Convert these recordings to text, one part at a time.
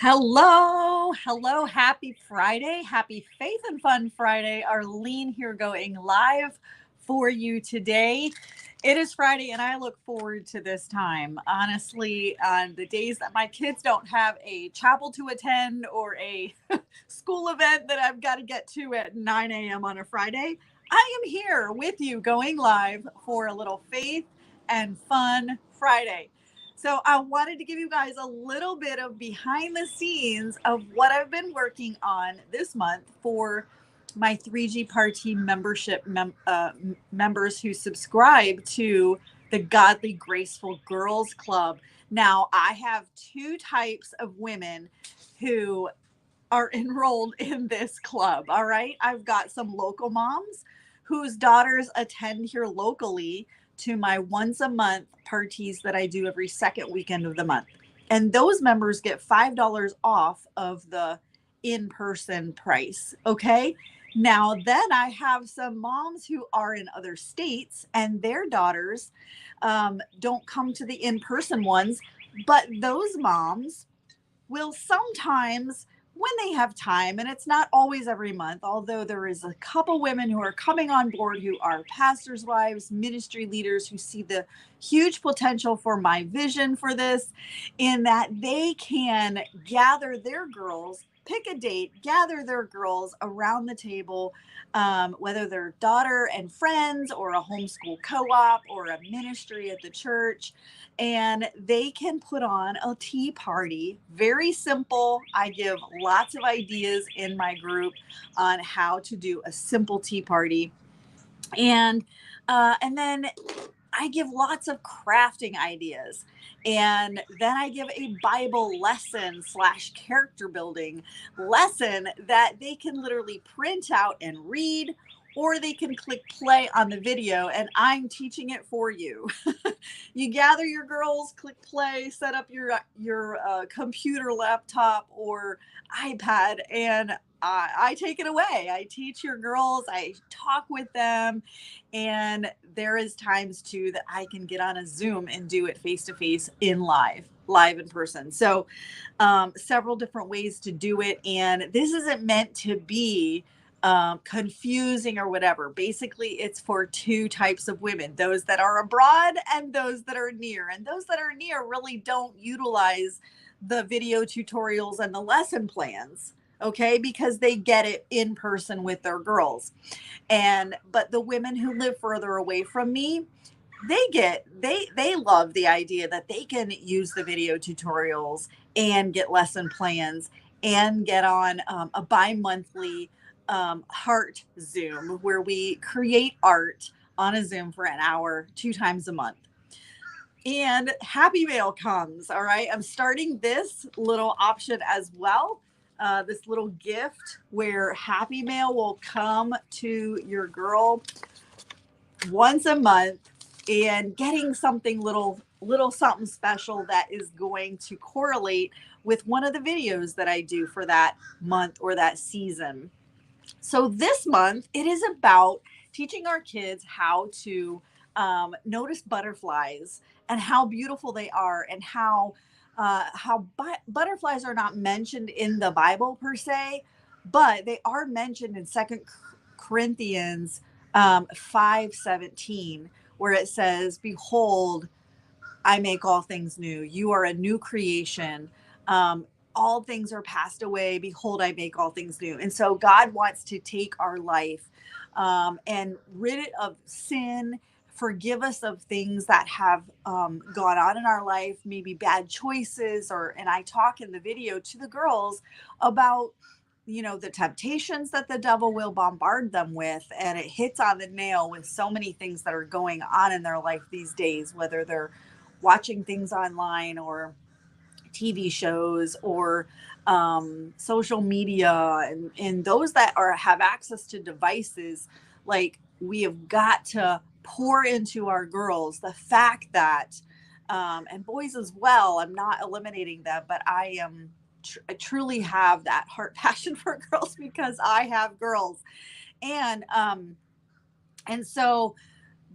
Hello, happy Friday, happy Faith and Fun Friday. Arlene here going live for you today. It is Friday, and I look forward to this time. Honestly, on the days that my kids don't have a chapel to attend or a school event that I've got to get to at 9 a.m. on a Friday, I am here with you going live for a little Faith and Fun Friday. So I wanted to give you guys a little bit of behind the scenes of what I've been working on this month for my 3G Party membership members who subscribe to the Godly Graceful Girls Club. Now, I have two types of women who are enrolled in this club. All right. I've got some local moms whose daughters attend here locally to my once a month parties that I do every second weekend of the month. And those members get $5 off of the in person price. Okay. Now, then I have some moms who are in other states and their daughters don't come to the in person ones, but those moms will sometimes when they have time, and it's not always every month, although there is a couple women who are coming on board who are pastors' wives, ministry leaders who see the huge potential for my vision for this, in that they can gather their girls, pick a date, gather their girls around the table, whether they're daughter and friends or a homeschool co-op or a ministry at the church, and they can put on a tea party. Very simple. I give lots of ideas in my group on how to do a simple tea party, and then I give lots of crafting ideas. And then I give a Bible lesson slash character building lesson that they can literally print out and read, or they can click play on the video and I'm teaching it for you. You gather your girls, click play, set up your computer, laptop, or iPad, and I take it away. I teach your girls, I talk with them, and there is times too that I can get on a Zoom and do it face to face in live in person. So several different ways to do it, and this isn't meant to be confusing or whatever. Basically, it's for two types of women: those that are abroad and those that are near. And those that are near really don't utilize the video tutorials and the lesson plans, okay, because they get it in person with their girls. And but the women who live further away from me, they love the idea that they can use the video tutorials and get lesson plans and get on a bi-monthly heart Zoom where we create art on a Zoom for an hour 2 times a month. And Happy Mail comes. All right. I'm starting this little option as well. This little gift where Happy Mail will come to your girl once a month, and getting something little something special that is going to correlate with one of the videos that I do for that month or that season. So this month, it is about teaching our kids how to notice butterflies and how beautiful they are, and how butterflies are not mentioned in the Bible per se, but they are mentioned in Second Corinthians 5:17, where it says, "Behold, I make all things new. You are a new creation. All things are passed away. Behold, I make all things new." And so God wants to take our life and rid it of sin, forgive us of things that have gone on in our life, maybe bad choices, or, and I talk in the video to the girls about, the temptations that the devil will bombard them with. And it hits on the nail with so many things that are going on in their life these days, whether they're watching things online or TV shows or social media, and those that have access to devices. Like, we have got to pour into our girls the fact that, and boys as well, I'm not eliminating them, but I truly have that heart passion for girls because I have girls. And um and so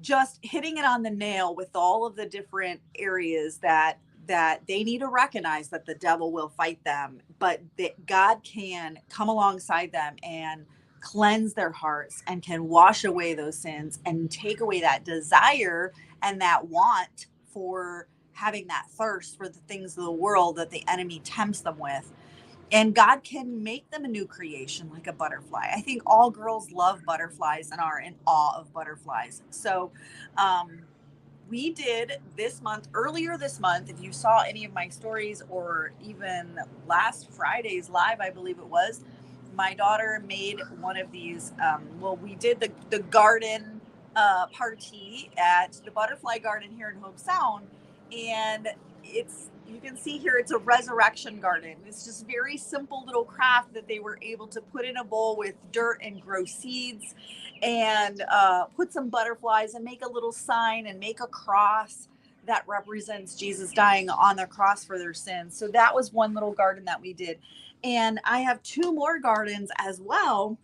just hitting it on the nail with all of the different areas that that they need to recognize that the devil will fight them, but that God can come alongside them and cleanse their hearts and can wash away those sins and take away that desire and that want for having that thirst for the things of the world that the enemy tempts them with. And God can make them a new creation like a butterfly. I think all girls love butterflies and are in awe of butterflies. So, we did this month, earlier this month, if you saw any of my stories or even last Friday's live, I believe it was, my daughter made one of these. Well, we did the garden party at the Butterfly Garden here in Hobe Sound. And you can see here, it's a resurrection garden. It's just very simple little craft that they were able to put in a bowl with dirt and grow seeds and put some butterflies and make a little sign and make a cross that represents Jesus dying on the cross for their sins. So that was one little garden that we did. And I have two more gardens as well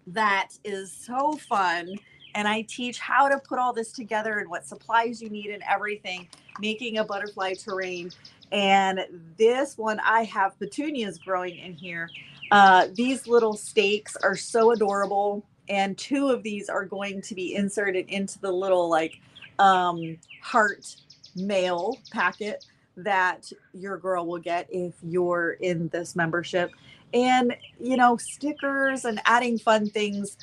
that is so fun. And I teach how to put all this together and what supplies you need and everything, making a butterfly terrain. And this one, I have petunias growing in here. These little stakes are so adorable. And two of these are going to be inserted into the little heart mail packet that your girl will get if you're in this membership. And, stickers and adding fun things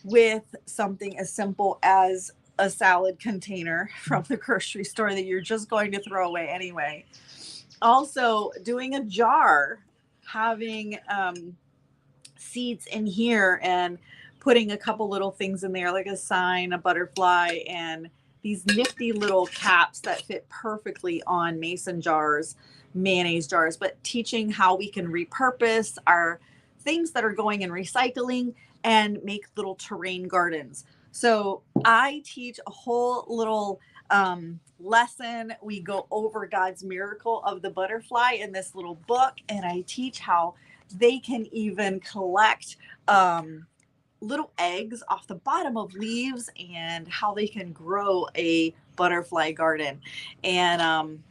with something as simple as a salad container from the grocery store that you're just going to throw away anyway. Also, doing a jar, having seeds in here and putting a couple little things in there, like a sign, a butterfly, and these nifty little caps that fit perfectly on mason jars, mayonnaise jars, but teaching how we can repurpose our things that are going in recycling and make little terrain gardens. So I teach a whole little lesson. We go over God's miracle of the butterfly in this little book, and I teach how they can even collect little eggs off the bottom of leaves and how they can grow a butterfly garden and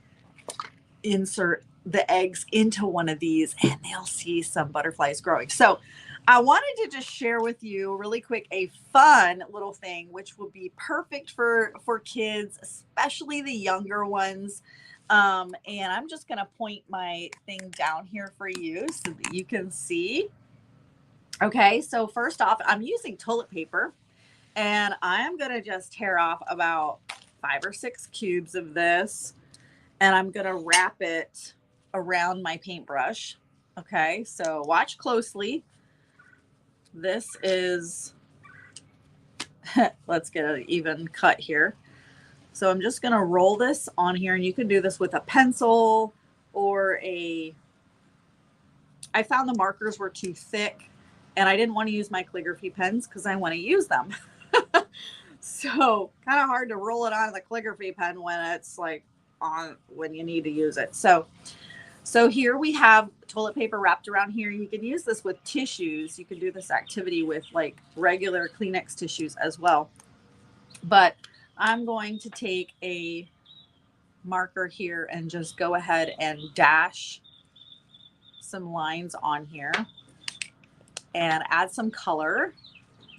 insert the eggs into one of these and they'll see some butterflies growing. So I wanted to just share with you really quick a fun little thing which will be perfect for kids, especially the younger ones. And I'm just going to point my thing down here for you so that you can see. Okay, so first off, I'm using toilet paper and I am going to just tear off about 5 or 6 cubes of this and I'm going to wrap it around my paintbrush. Okay, so watch closely. This is, let's get an even cut here. So I'm just going to roll this on here, and you can do this with a pencil or I found the markers were too thick and I didn't want to use my calligraphy pens because I want to use them. So kind of hard to roll it on the calligraphy pen when it's when you need to use it. So here we have toilet paper wrapped around here. You can use this with tissues. You can do this activity with regular Kleenex tissues as well. But I'm going to take a marker here and just go ahead and dash some lines on here and add some color.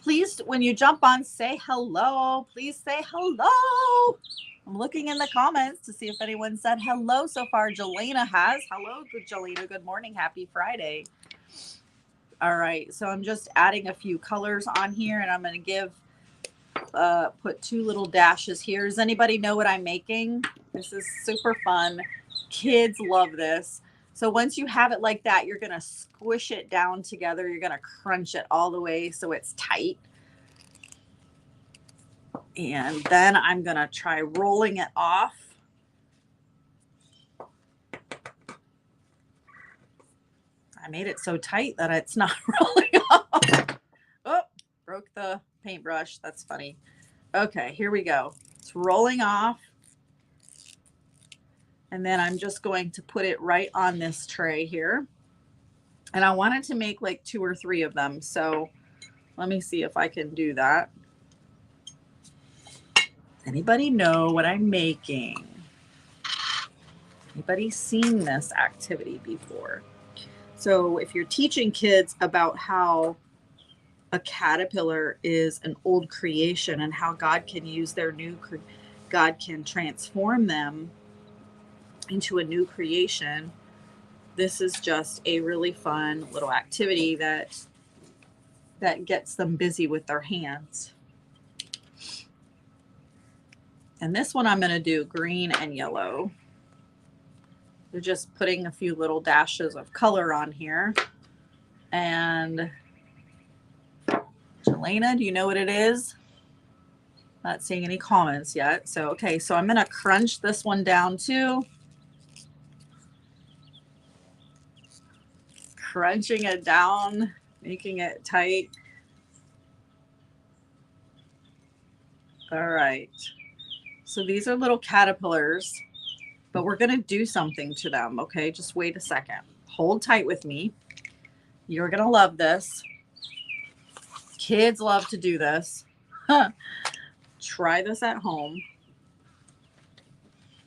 Please, when you jump on, say hello. Please say hello. I'm looking in the comments to see if anyone said hello so far. Jelena has. Hello, good Jelena. Good morning. Happy Friday. All right. So I'm just adding a few colors on here, and I'm going to put 2 little dashes here. Does anybody know what I'm making? This is super fun. Kids love this. So once you have it like that, you're going to squish it down together. You're going to crunch it all the way so it's tight. And then I'm going to try rolling it off. I made it so tight that it's not rolling off. Oh, broke the paintbrush. That's funny. Okay, here we go. It's rolling off. And then I'm just going to put it right on this tray here. And I wanted to make 2 or 3 of them. So let me see if I can do that. Anybody know what I'm making? Anybody seen this activity before? So if you're teaching kids about how a caterpillar is an old creation and how God can use their God can transform them into a new creation, this is just a really fun little activity that gets them busy with their hands. And this one I'm going to do green and yellow. We're just putting a few little dashes of color on here. And Jelena, do you know what it is? Not seeing any comments yet. So, okay, so I'm going to crunch this one down too. Crunching it down, making it tight. All right. So these are little caterpillars, but we're going to do something to them. Okay, just wait a second. Hold tight with me. You're going to love this. Kids love to do this. Try this at home.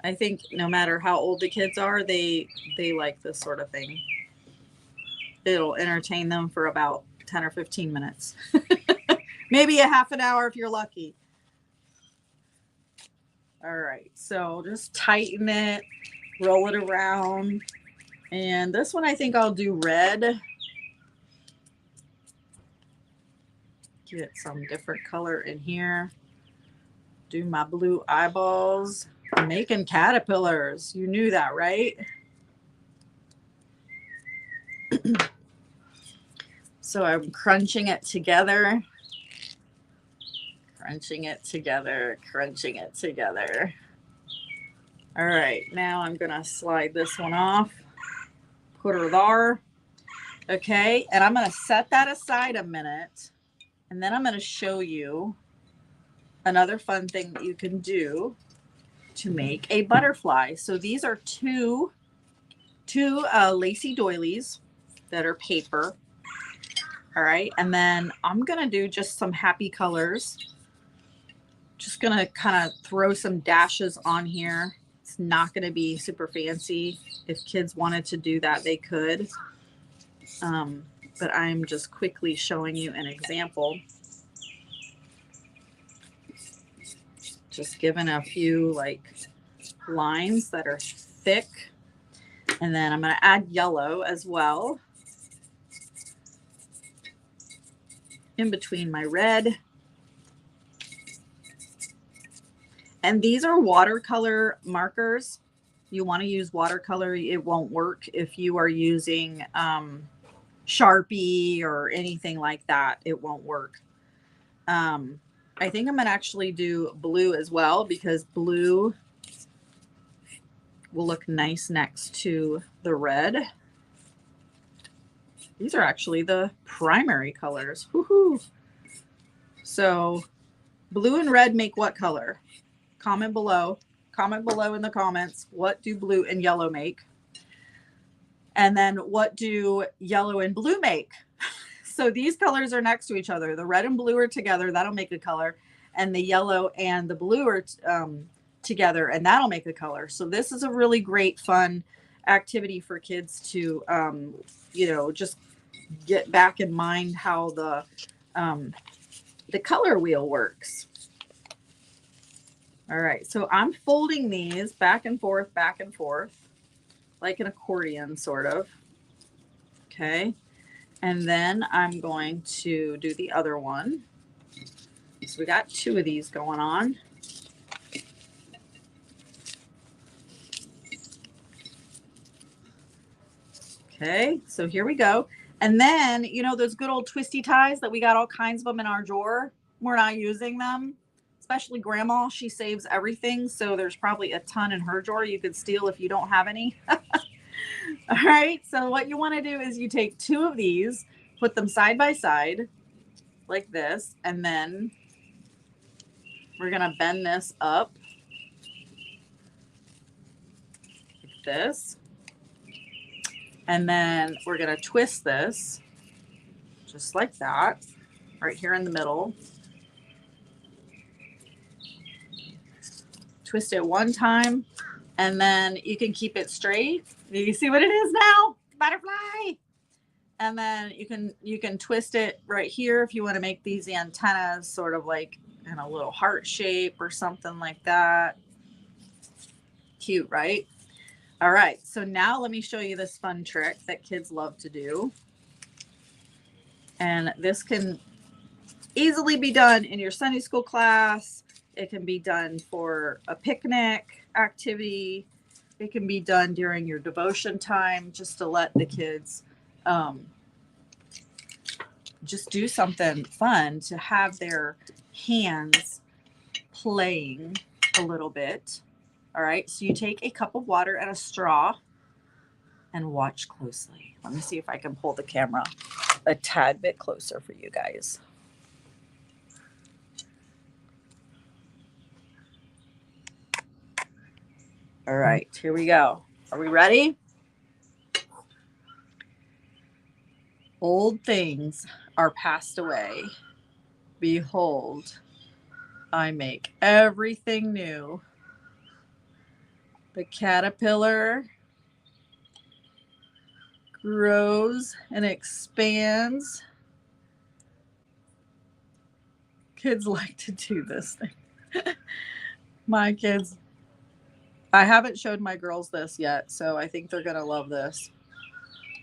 I think no matter how old the kids are, they like this sort of thing. It'll entertain them for about 10 or 15 minutes. Maybe a half an hour if you're lucky. All right, so just tighten it, roll it around. And this one I think I'll do red. Get some different color in here. Do my blue eyeballs. I'm making caterpillars. You knew that, right? So I'm crunching it together. Crunching it together. Crunching it together. All right, now I'm going to slide this one off. Put her there. Okay, and I'm going to set that aside a minute. And then I'm going to show you another fun thing that you can do to make a butterfly. So these are two lacy doilies that are paper. All right, and then I'm going to do just some happy colors. Just going to kind of throw some dashes on here. It's not going to be super fancy. If kids wanted to do that, they could. But I'm just quickly showing you an example. Just giving a few like lines that are thick. And then I'm going to add yellow as well in between my red. And these are watercolor markers. You want to use watercolor. It won't work if you are using Sharpie or anything like that. It won't work. I think I'm going to actually do blue as well because blue will look nice next to the red. These are actually the primary colors. Woohoo! So blue and red make what color? Comment below. Comment below in the comments. What do blue and yellow make? And then what do yellow and blue make? So these colors are next to each other. The red and blue are together. That'll make a color. And the yellow and the blue are together, and that'll make a color. So this is a really great, fun activity for kids to, just get back in mind how the color wheel works. All right, so I'm folding these back and forth, like an accordion, sort of. Okay, and then I'm going to do the other one. So we got two of these going on. Okay, so here we go. And then, those good old twisty ties that we got all kinds of them in our drawer. We're not using them, especially Grandma. She saves everything. So there's probably a ton in her drawer you could steal if you don't have any. All right, so what you want to do is you take two of these, put them side by side like this, and then we're going to bend this up like this. And then we're going to twist this just like that, right here in the middle. Twist it one time, And then you can keep it straight. You see what it is now? Butterfly. And then you can twist it right here if you want to make these antennas sort of like in a little heart shape or something like that. Cute, right? All right, so now let me show you this fun trick that kids love to do. And this can easily be done in your Sunday school class. It can be done for a picnic activity. It can be done during your devotion time, just to let the kids just do something fun, to have their hands playing a little bit. All right, so you take a cup of water and a straw and watch closely. Let me see if I can pull the camera a tad bit closer for you guys. All right, here we go. Are we ready? Old things are passed away. Behold, I make everything new. The caterpillar grows and expands. Kids like to do this thing. My kids, I haven't showed my girls this yet, so I think they're going to love this.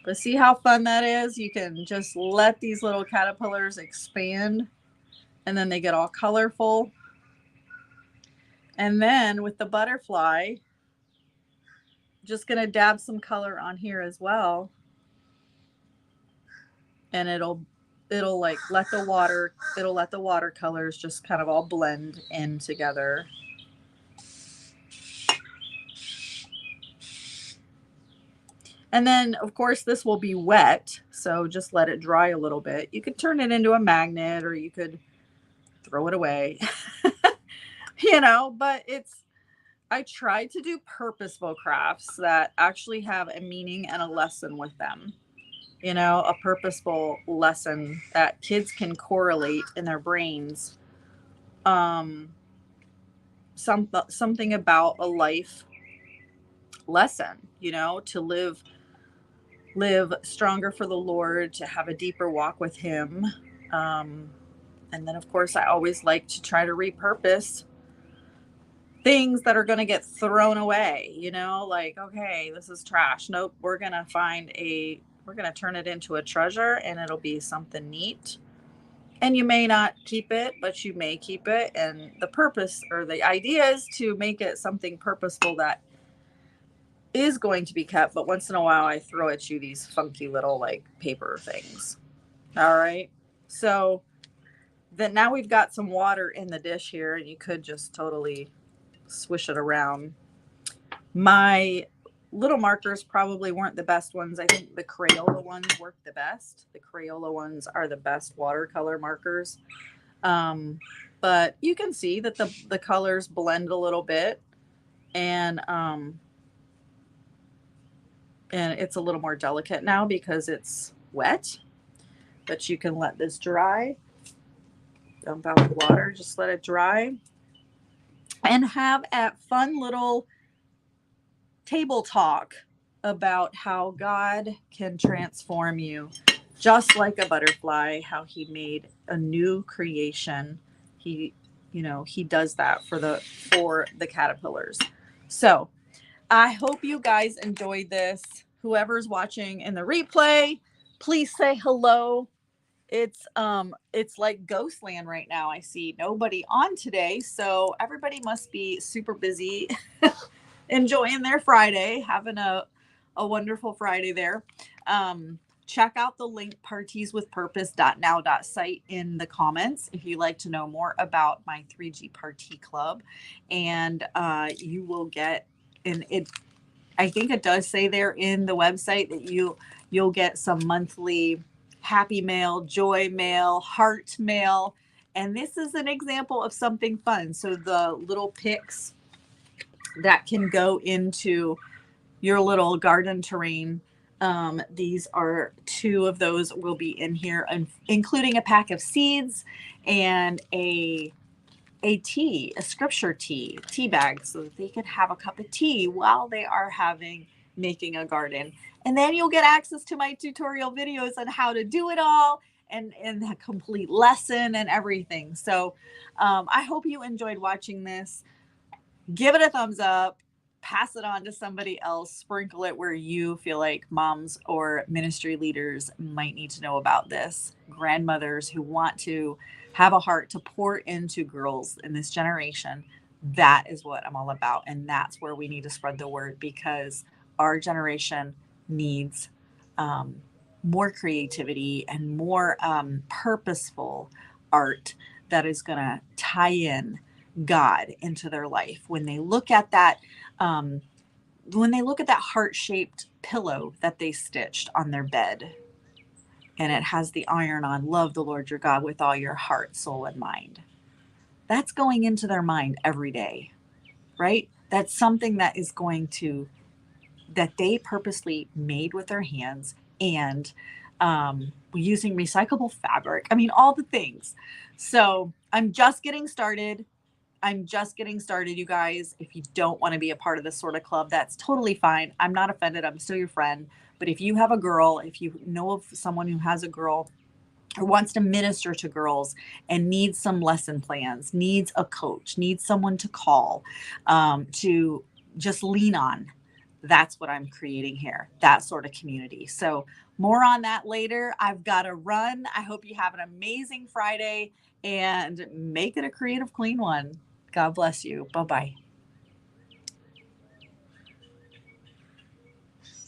But see how fun that is? You can just let these little caterpillars expand, and then they get all colorful. And then with the butterfly, just going to dab some color on here as well. And it'll like let the watercolors just kind of all blend in together. And then, of course, this will be wet, so just let it dry a little bit. You could turn it into a magnet, or you could throw it away. But I try to do purposeful crafts that actually have a meaning and a lesson with them. A purposeful lesson that kids can correlate in their brains. Something about a life lesson, to live stronger for the Lord, to have a deeper walk with him. And then, of course, I always like to try to repurpose things that are going to get thrown away, like, okay, this is trash. Nope, we're going to turn it into a treasure, and it'll be something neat. And you may not keep it, but you may keep it. And the purpose, or the idea, is to make it something purposeful that is going to be kept. But once in a while, I throw at you these funky little like paper things. All right. So then now we've got some water in the dish here, and you could just totally swish it around. My little markers probably weren't the best ones. I think the Crayola ones work the best. The Crayola ones are the best watercolor markers. But you can see that the colors blend a little bit, and it's a little more delicate now because it's wet. But you can let this dry. Dump out the water, just let it dry, and have a fun little table talk about how God can transform you, just like a butterfly, how he made a new creation. He does that for the caterpillars. So I hope you guys enjoyed this. Whoever's watching in the replay, please say hello. It's like Ghostland right now. I see nobody on today, so everybody must be super busy enjoying their Friday, having a wonderful Friday there. Check out the link partieswithpurpose.now.site in the comments if you'd like to know more about my 3G Party Club, and you will get I think it does say there in the website that you'll get some monthly happy mail, joy mail, heart mail. And this is an example of something fun. So the little picks that can go into your little garden terrain, these are 2 of those will be in here, including a pack of seeds and a a tea, a scripture tea bag, so that they can have a cup of tea while they are making a garden. And then you'll get access to my tutorial videos on how to do it all, and the complete lesson and everything. So I hope you enjoyed watching this. Give it a thumbs up, pass it on to somebody else, sprinkle it where you feel like moms or ministry leaders might need to know about this, grandmothers who want to have a heart to pour into girls in this generation. That is what I'm all about. And that's where we need to spread the word, because our generation needs um, more creativity and more purposeful art that is going to tie in God into their life. Um, when they look at that heart-shaped pillow that they stitched on their bed, and it has the iron on, love the Lord your God with all your heart, soul, and mind. That's going into their mind every day, right? That's something that they purposely made with their hands, and using recyclable fabric. I mean, all the things. So I'm just getting started. You guys. If you don't want to be a part of this sort of club, that's totally fine. I'm not offended. I'm still your friend. But if you have a girl, if you know of someone who has a girl or wants to minister to girls and needs some lesson plans, needs a coach, needs someone to call, to just lean on, that's what I'm creating here, that sort of community. So more on that later. I've got to run. I hope you have an amazing Friday and make it a creative, clean one. God bless you. Bye-bye.